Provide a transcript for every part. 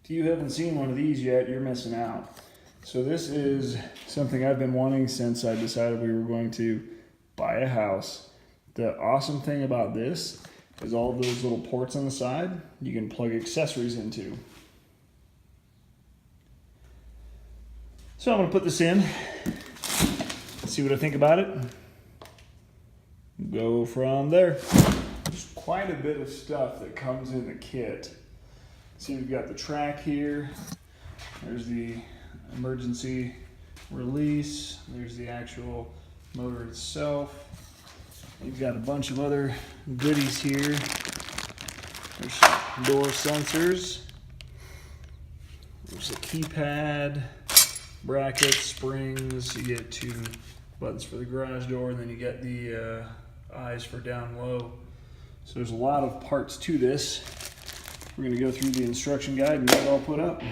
If you haven't seen one of these yet, you're missing out. So this is something I've been wanting since I decided we were going to buy a house. The awesome thing about this is all those little ports on the side you can plug accessories into. So I'm going to put this in, see what I think about it. Go from there. There's quite a bit of stuff that comes in the kit. See, we've got the track here. There's the emergency release. There's the actual motor itself. You've got a bunch of other goodies here. There's door sensors. There's a keypad, brackets, springs. You get 2 buttons for the garage door, and then you get the eyes for down low. So there's a lot of parts to this. We're going to go through the instruction guide and get it all put up.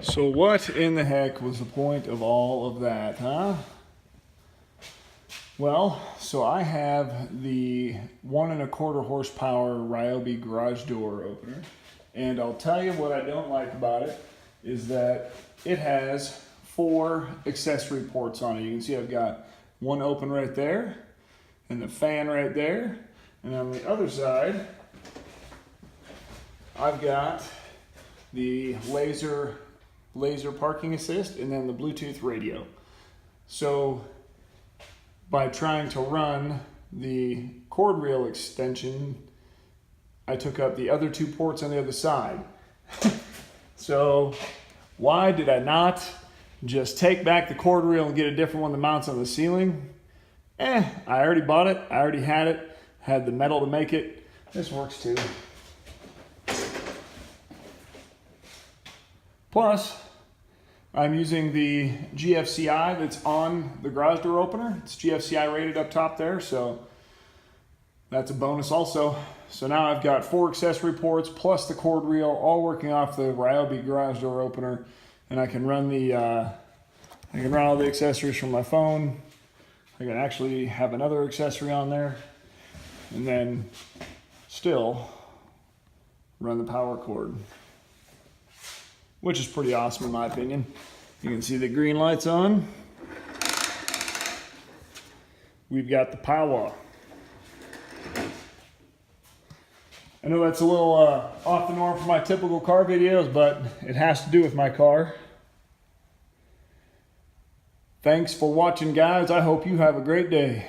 So what in the heck was the point of all of that, huh? Well, so I have the 1 1/4 horsepower Ryobi garage door opener, and I'll tell you what I don't like about it is that it has 4 accessory ports on it. You can see I've got one open right there, and the fan right there, and on the other side, I've got the laser parking assist, and then the Bluetooth radio. So by trying to run the cord reel extension, I took up the other 2 ports on the other side. So why did I not just take back the cord reel and get a different one that mounts on the ceiling? I already bought it, I already had it, had the metal to make it. This works too. Plus, I'm using the GFCI that's on the garage door opener. It's GFCI rated up top there, so that's a bonus also. So now I've got 4 accessory ports plus the cord reel, all working off the Ryobi garage door opener, and I can run the I can run all the accessories from my phone. I can actually have another accessory on there and then still run the power cord, which is pretty awesome in my opinion. You can see the green lights on. We've got the power. I know that's a little off the norm for my typical car videos, but it has to do with my car. Thanks for watching, guys. I hope you have a great day.